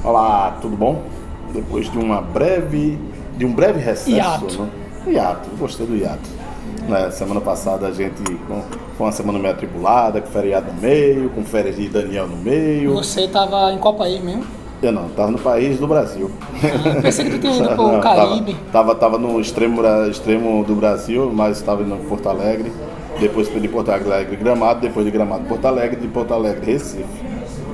Olá, tudo bom? Depois de um breve recesso, Hiato. né? Hiato, gostei do hiato. Semana passada a gente foi uma semana meio atribulada, com feriado no meio, com férias de Daniel no meio. Você tava em qual país mesmo? Eu não, tava no país do Brasil. Pensei que tu tinha ido pro Não, Caribe. Tava no extremo do Brasil, mas estava indo em Porto Alegre. Depois de Porto Alegre, Gramado, depois de Gramado, Porto Alegre, de Porto Alegre, Recife.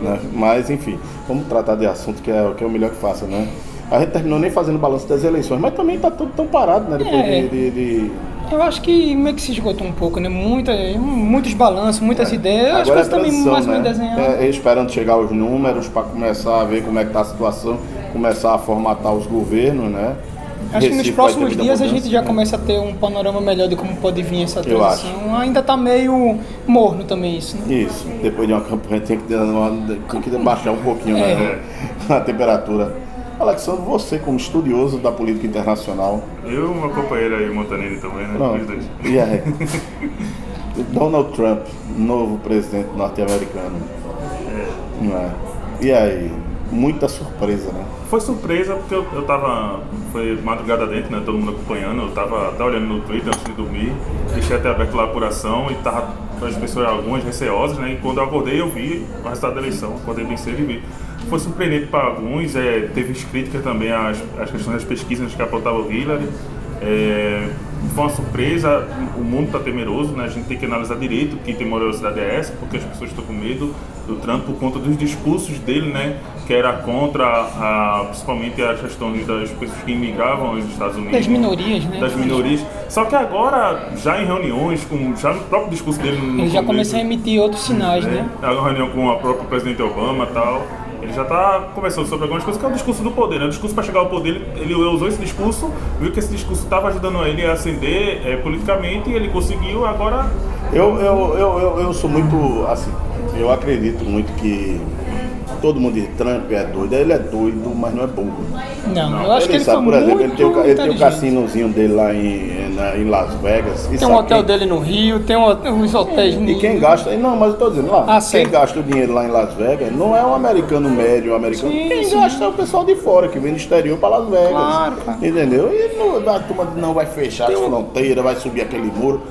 Né? Mas enfim, vamos tratar de assunto que é o melhor que faça, né? A gente terminou nem fazendo balanço das eleições, mas também tá tudo tão parado, né? Depois Eu acho que meio que se esgotou um pouco, né? Muitos balanços, muitas ideias. As Agora coisas também mais ou menos desenhadas. Esperando chegar os números para começar a ver como é que tá a situação, começar a formatar os governos, né? Acho que nos próximos dias a gente já né? começa a ter um panorama melhor de como pode vir essa Eu transição. Ainda tá meio morno também isso, né? Isso, depois de uma campanha tem que baixar um pouquinho, né? A temperatura. Alexandre, você como estudioso da política internacional. Eu, meu companheiro aí, Montanelli também, né? Pronto. Os dois. E aí? Donald Trump, novo presidente norte-americano. Não é? E aí? Muita surpresa, né? Foi surpresa porque eu tava, foi madrugada dentro, né? Todo mundo acompanhando, eu tava até olhando no Twitter antes de dormir, deixei até aberto lá a apuração e tava as pessoas, algumas receosas, né? E quando eu acordei eu vi o resultado da eleição, acordei bem cedo e vi. Foi surpreendente para alguns, teve crítica também às questões das pesquisas que apontavam o Hillary. Foi uma surpresa, o mundo está temeroso, né? A gente tem que analisar direito que temerosidade é essa, porque as pessoas estão com medo do Trump por conta dos discursos dele, né? Que era contra principalmente as questões das pessoas que imigravam aos Estados Unidos. Das minorias, né? Das minorias. Só que agora, já em reuniões, já no próprio discurso dele... Ele já começou a emitir outros sinais, né? Uma reunião com o próprio presidente Obama e tal. Ele já está conversando sobre algumas coisas, que é o discurso do poder, né? O discurso para chegar ao poder, ele usou esse discurso, viu que esse discurso estava ajudando ele a ascender politicamente e ele conseguiu, agora... Eu sou muito, assim, eu acredito muito que todo mundo diz Trump é doido, ele é doido, mas não é burro. Não, eu acho que ele sabe, foi por exemplo, muito ele tem o inteligente. cassinozinho dele lá em Las Vegas. Tem um hotel dele no Rio, tem uns hotéis E quem gasta, não, mas eu tô dizendo lá, quem certo. gasta o dinheiro lá em Las Vegas não é um americano médio, Sim, quem sim. gasta é o pessoal de fora, que vem do exterior para Las Vegas. Claro. Entendeu? E a turma não vai fechar as fronteiras, vai subir aquele muro.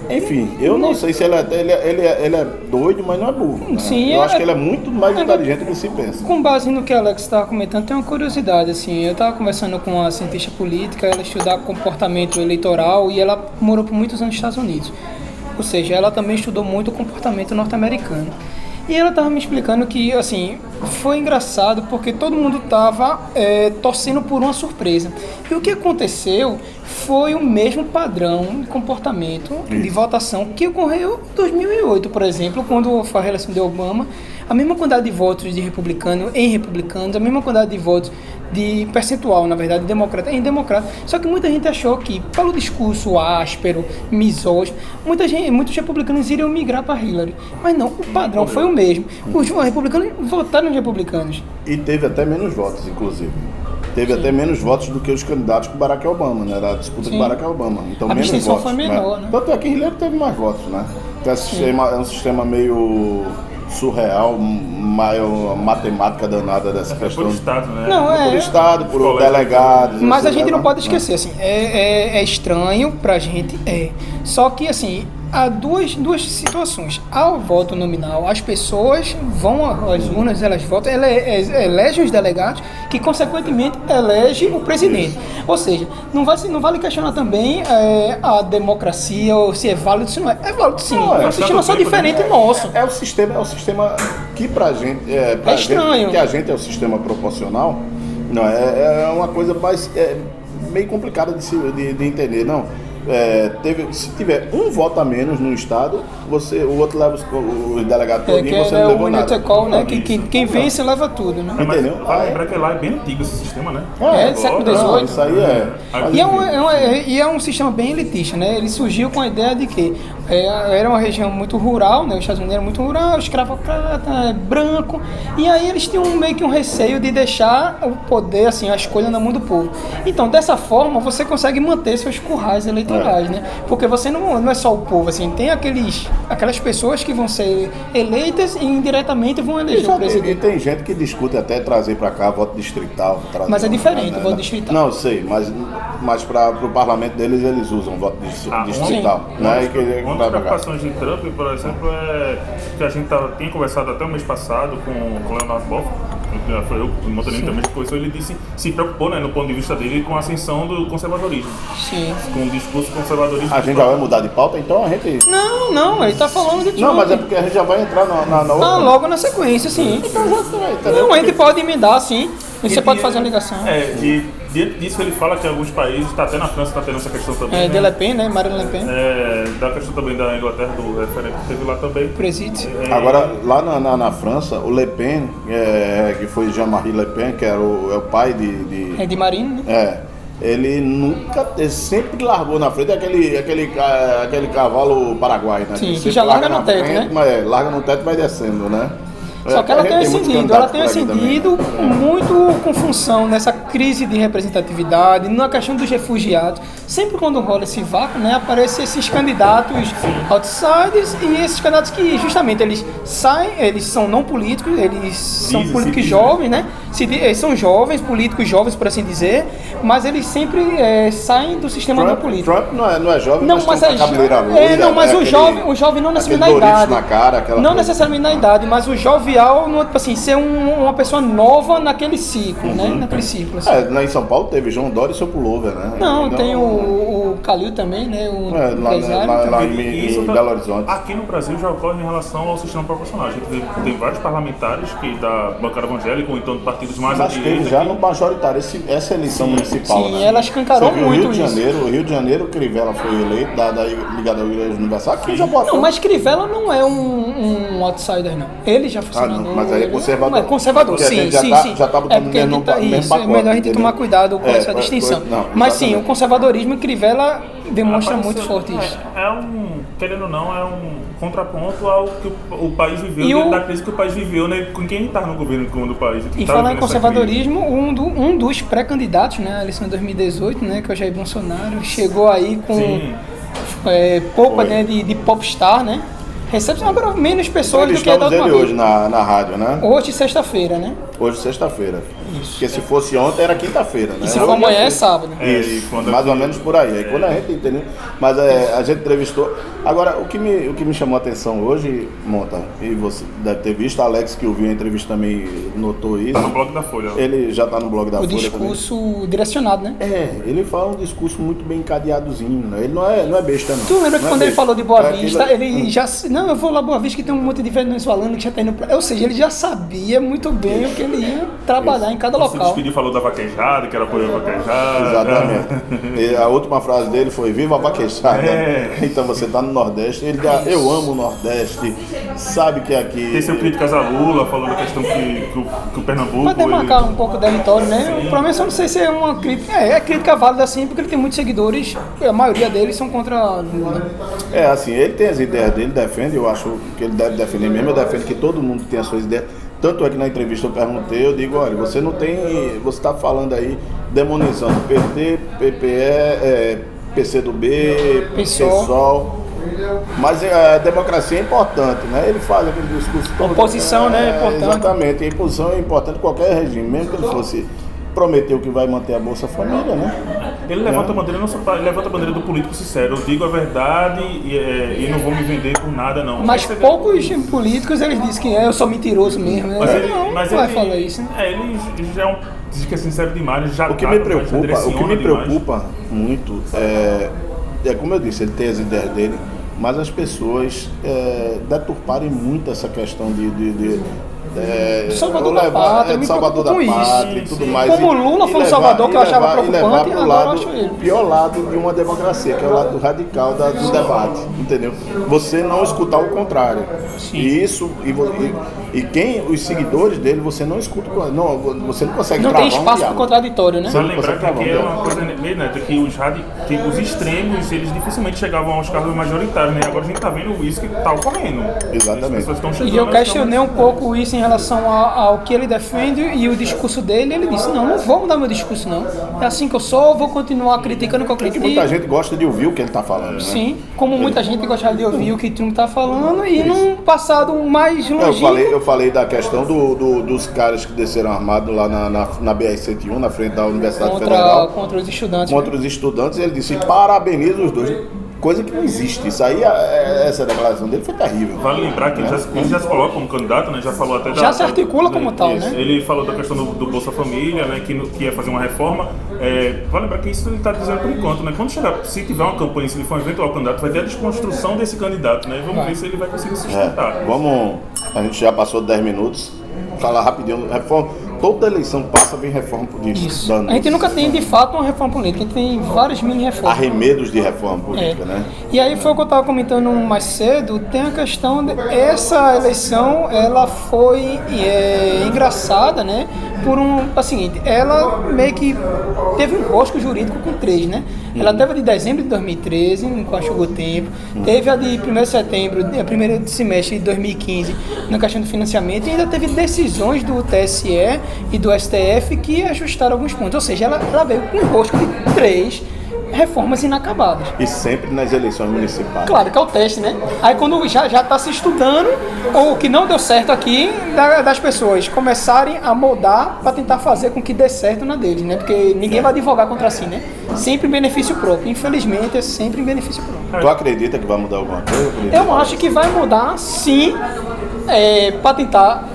Enfim, eu não sei se ele é doido, mas não é burro. Né? Sim, eu acho que ele é muito mais inteligente do que se pensa. Com base no que a Alex estava comentando, tem uma curiosidade, assim, eu estava conversando com uma cientista política, ela estuda comportamento eleitoral e ela morou por muitos anos nos Estados Unidos. Ou seja, ela também estudou muito o comportamento norte-americano. E ela estava me explicando que, assim, foi engraçado porque todo mundo estava torcendo por uma surpresa. E o que aconteceu foi o mesmo padrão de comportamento de votação que ocorreu em 2008, por exemplo, quando foi a reeleição de Obama. A mesma quantidade de votos de republicanos, a mesma quantidade de votos de percentual, na verdade, em democrata. Só que muita gente achou que, pelo discurso áspero, misógino, muitos republicanos iriam migrar para Hillary. Mas não, o padrão foi o mesmo. Os republicanos votaram nos republicanos. E teve até menos votos, inclusive. Teve até menos votos do que os candidatos com Barack Obama, né? Era a disputa com Barack Obama. Então, A menos abstenção votos. foi menor, né? Tanto é que Hillary teve mais votos, né? Então, é um sistema meio surreal, maior matemática danada dessa questão. Por estado, né? Não, Por estado, por delegados. Mas a gente não pode né? esquecer, assim, é estranho pra gente, Só que, assim, há duas situações. Ao voto nominal, as pessoas vão às urnas, elas votam, elegem os delegados, que consequentemente elege o presidente. Ou seja, não vale questionar também a democracia, ou se é válido, se não é. É válido sim. É um sistema só diferente nosso. É o sistema que pra gente... estranho. Que a gente é o sistema proporcional, não, é uma coisa mais... meio complicada de entender, não. Se tiver um voto a menos no estado, o outro leva os delegados todinho e você não levou nada. Call, né? Quem vence leva tudo, né? Entendeu? Vai lembrar que lá é bem antigo esse sistema, né? Do século Não, XVIII. isso aí E é um sistema bem elitista, né? Ele surgiu com a ideia de que Era uma região muito rural, né? Os Estados Unidos era muito rural, escravocrata, branco, e aí eles tinham meio que um receio de deixar o poder, assim, a escolha na mão do povo. Então, dessa forma, você consegue manter seus currais eleitorais, né? Porque você não é só o povo, assim, tem aquelas pessoas que vão ser eleitas e indiretamente vão eleger o presidente. E tem gente que discute até trazer para cá voto distrital. Mas é diferente o voto distrital. Não, sei, mas para o parlamento deles, eles usam voto distrital. Né? Uma das preocupações de Trump, por exemplo, é que a gente tinha conversado até o mês passado com o Leonard Boff, que foi eu, o motorista também conversou, ele se preocupou, né, no ponto de vista dele, com a ascensão do conservadorismo. Sim. Com o discurso conservadorista. A gente já vai mudar de pauta, então a gente... Não, ele tá falando de Trump. Não, mas é porque a gente já vai entrar na outra. Logo na sequência, sim. Então já vai, não, a gente pode emendar, sim. Você pode fazer uma ligação. Diante disso, ele fala que alguns países, tá até na França, está tendo essa questão também. De Le Pen, né? Marine Le Pen. Da questão também da Inglaterra, do referendo que teve lá também. Preside. Agora, lá na França, o Le Pen, que foi Jean-Marie Le Pen, que é o pai de... É de Marine, né? Ele sempre largou na frente aquele cavalo paraguai, né? Sim, que já larga no teto, frente, né? Mas larga no teto e vai descendo, né? Só que ela tem ascendido muito com função nessa crise de representatividade, na questão dos refugiados. Sempre quando rola esse vácuo, né, aparecem esses candidatos outsiders e esses candidatos que justamente eles são não políticos, eles são políticos jovens, né? Eles são jovens, políticos jovens, por assim dizer, mas eles sempre saem do sistema não político. Trump não é jovem, não, mas tem cabeleira loira, mas o jovem não necessariamente na idade. Na cara, não necessariamente na idade, mas o jovial, tipo assim, ser uma pessoa nova naquele ciclo, né? Naquele ciclo. Assim. Lá em São Paulo teve João Dória e seu pullover, né? Não, tem o Calil também, né? Lá em Belo Horizonte. Aqui no Brasil já ocorre em relação ao sistema proporcional. A gente tem vários parlamentares que da bancada evangélica ou então de partidos mais à direita. Mas já no majoritário, essa eleição municipal. Sim, né? ela escancarou muito o Rio de Janeiro, Crivella foi eleito, ligado ao Igreja Universal. Aqui já botou. Não, mas Crivella não é um outsider, não. Ele já foi senador. Mas aí é conservador. É conservador, sim. Já tá botando mesmo pacote. É melhor a gente tomar cuidado com essa distinção. Mas sim, o conservadorismo e Crivella demonstra muito forte isso. Querendo ou não, é um contraponto ao que o país viveu, da crise que o país viveu, né? Com quem está no governo do país. E falando em conservadorismo, um dos pré-candidatos, né, a eleição de 2018, né, que é o Jair Bolsonaro, chegou aí com polpa, né, de popstar, né? Recebe agora menos pessoas do que a da última vez. Hoje na rádio, né? Hoje, sexta-feira, né? Hoje, sexta-feira. Porque se fosse ontem, era quinta-feira, né? E se for amanhã, é sábado. Isso, mais ou menos por aí. Aí quando a gente entendeu. Mas a gente entrevistou. Agora, o que me chamou a atenção hoje, Monta, e você deve ter visto, Alex, que ouviu a entrevista também notou isso. Tá no blog da Folha. Ele já tá no blog da Folha. O discurso direcionado, né? Ele fala um discurso muito bem encadeadozinho, né? Ele não é besta, não. Tu lembra que quando ele falou de Boa Vista, ele já... Não, eu vou lá Boa Vista que tem um monte de venezuelano que já tá indo pra... Ou seja, ele já sabia muito bem o que ele ia trabalhar em cada local. Se despediu, falou da vaquejada, que era apoio à vaquejada. Exatamente. E a última frase dele foi: viva a vaquejada. Então você tá no Nordeste, eu amo o Nordeste, sabe que aqui... Tem seu críticas a Lula, falando da questão que o Pernambuco... Vai demarcar um pouco o território, né? O problema eu não sei se é uma crítica... É crítica válida sim, porque ele tem muitos seguidores, a maioria deles são contra Lula. Assim, ele tem as ideias dele, defende, eu acho que ele deve defender mesmo, eu defendo que todo mundo tem as suas ideias. Tanto é que na entrevista eu perguntei, eu digo, olha, você está falando aí, demonizando PT, PPE, PCdoB, PSOL, mas a democracia é importante, né? Ele faz aquele discurso... Oposição, né? É importante. Exatamente, a imposição é importante em qualquer regime, mesmo que ele fosse prometeu que vai manter a Bolsa Família, né? Ele levanta a bandeira, ele levanta a bandeira do político sincero. Eu digo a verdade e não vou me vender por nada, não. Mas poucos políticos, eles dizem que eu sou mentiroso mesmo. Né? Mas ele vai falar isso, né? Ele já diz que é sincero demais. O que me preocupa muito é, como eu disse, ele tem as ideias dele, mas as pessoas deturparem muito essa questão de Salvador da Pátria, me Salvador da preocupo com isso. Pátria e tudo mais. Como Lula foi um Salvador que eu achava preocupante, e agora eu acho ele. o pior lado de uma democracia, que é o lado radical do debate, entendeu? Você não escutar o contrário. E isso, os seguidores dele, você não escuta, você não consegue travar. Não tem espaço para contraditório, né? Só lembrar que aqui é uma coisa meio neta, que os extremos, eles dificilmente chegavam aos cargos majoritários, né? Agora a gente tá vendo isso que tá ocorrendo. Exatamente. As pessoas estão chegando, e eu questionei um pouco isso em relação ao que ele defende e o discurso dele. Ele disse, não vou mudar meu discurso, não. É assim que eu sou, vou continuar criticando o que eu critico. Muita gente gosta de ouvir o que ele tá falando, né? Sim, como muita gente gostava de ouvir o que Trump tá falando e num passado mais longínquo... Eu falei da questão dos caras que desceram armados lá na BR-101, na frente da Universidade Federal. Contra os estudantes. Contra os estudantes, ele disse, parabeniza os dois. Coisa que não existe. Isso aí, essa declaração dele foi terrível. Vale lembrar que ele já se coloca como candidato, né? Já falou até já se articula como tal, né? Ele falou da questão do Bolsa Família, né? Que ia fazer uma reforma. Vale lembrar que isso ele está dizendo por enquanto, né? Quando chegar, se tiver uma campanha, se ele for um eventual candidato, vai ter a desconstrução desse candidato, né? Vamos ver se ele vai conseguir sustentar. A gente já passou 10 minutos. Falar rapidinho, reforma. Toda eleição passa, vem reforma política. Isso. A gente nunca tem, de fato, uma reforma política. A gente tem várias mini-reformas. Arremedos de reforma política, né? E aí foi o que eu estava comentando mais cedo. Tem a questão essa eleição, ela foi engraçada, né? Por seguinte, ela meio que teve um rosco jurídico com 3, né? Ela teve a de dezembro de 2013, quando chegou o tempo. Teve a de 1º de setembro, a primeiro semestre de 2015, na questão do financiamento. E ainda teve decisões do TSE e do STF que ajustaram alguns pontos. Ou seja, ela veio com um rosco de 3 reformas inacabadas. E sempre nas eleições municipais. Claro que é o teste, né? Aí quando já está se estudando, ou o que não deu certo aqui, das pessoas começarem a moldar para tentar fazer com que dê certo na deles, né? Porque ninguém vai advogar contra si, né? Sempre em benefício próprio. Infelizmente, é sempre em benefício próprio. Tu acredita que vai mudar alguma coisa? Eu acho que vai mudar, sim, para tentar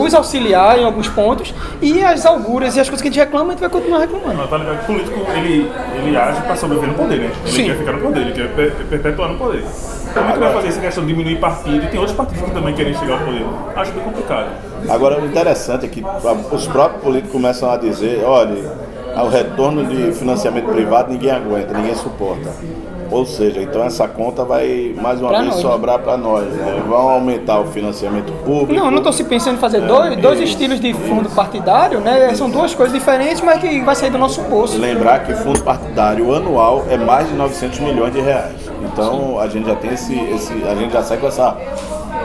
os auxiliar em alguns pontos, e as auguras e as coisas que a gente reclama, a gente vai continuar reclamando. Mas tá ligado que o político, ele age para sobreviver no poder, né? Ele quer ficar no poder, ele quer perpetuar no poder. Como é que vai fazer essa questão de diminuir partido? E tem outros partidos que também querem chegar ao poder. Acho bem complicado. Agora, o interessante é que os próprios políticos começam a dizer, olha, ao retorno de financiamento privado ninguém aguenta, ninguém suporta. Ou seja, então essa conta vai mais uma vez sobrar para nós, né? Vão aumentar o financiamento público. Não estou se pensando em fazer dois estilos de fundo partidário, né? São duas coisas diferentes, mas que vai sair do nosso bolso. Lembrar que fundo partidário anual é mais de 900 milhões de reais. Então a gente já tem a gente já sai com essa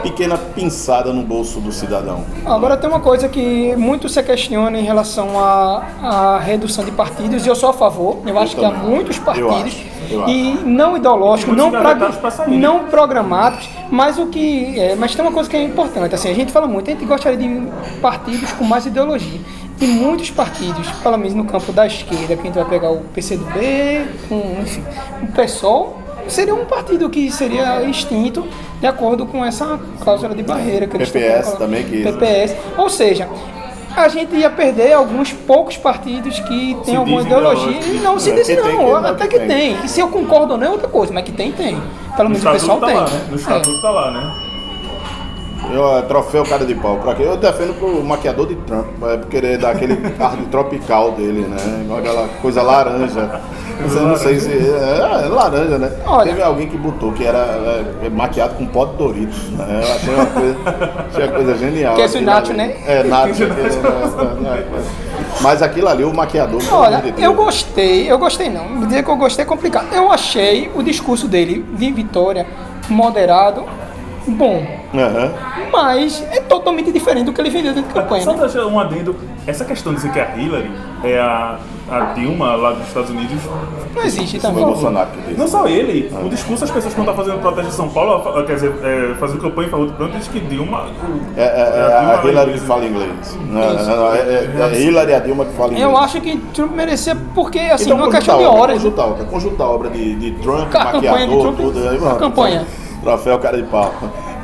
pequena pinçada no bolso do cidadão. Agora tem uma coisa que muito se questiona em relação à redução de partidos, e eu sou a favor. Eu acho que há muitos partidos, e não ideológicos, não programados, mas mas tem uma coisa que é importante. Assim, a gente fala muito, a gente gostaria de partidos com mais ideologia. Tem muitos partidos, pelo menos no campo da esquerda, que a gente vai pegar o PCdoB, enfim, o PSOL, seria um partido que seria extinto de acordo com essa cláusula de barreira que eles PPS também PPS. Ou seja, a gente ia perder alguns poucos partidos que têm alguma ideologia e não se dizem não, até que tem. E se eu concordo ou não é outra coisa, mas que tem. Pelo menos o pessoal tem. Lá, né? No estatuto tá lá, né? Troféu cara de pau. Pra quê? Eu defendo pro maquiador de Trump, por querer dar aquele carro tropical dele, né? Aquela coisa laranja. Eu não sei se é laranja, né? Olha, teve alguém que botou que era maquiado com pó de Doritos, né? Eu achei uma coisa genial. Que é esse nacho, né? Nacho. Mas aquilo ali, o maquiador... Olha, eu gostei não. Dizer que eu gostei é complicado. Eu achei o discurso dele de vitória moderado, bom. Mas é totalmente diferente do que ele vendeu dentro de campanha. Só deixar um adendo, essa questão de dizer que a Hillary é a Dilma lá dos Estados Unidos... Não existe também. Não só ele, o discurso, as pessoas quando estão fazendo protesto em São Paulo, quer dizer, fazendo campanha em favor do Trump, diz que Dilma... a Hillary que fala inglês. É Hillary e a Dilma que fala inglês. Eu acho que Trump merecia, porque assim, então, não é uma questão de horas. Conjunta a obra de Trump, maquiador, tudo. Campanha. Troféu cara de pau.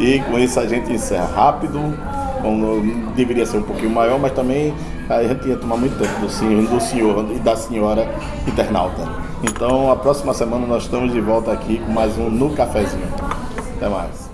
E com isso a gente encerra rápido, deveria ser um pouquinho maior, mas também a gente ia tomar muito tempo do senhor e da senhora internauta. Então a próxima semana nós estamos de volta aqui com mais um No Cafezinho. Até mais.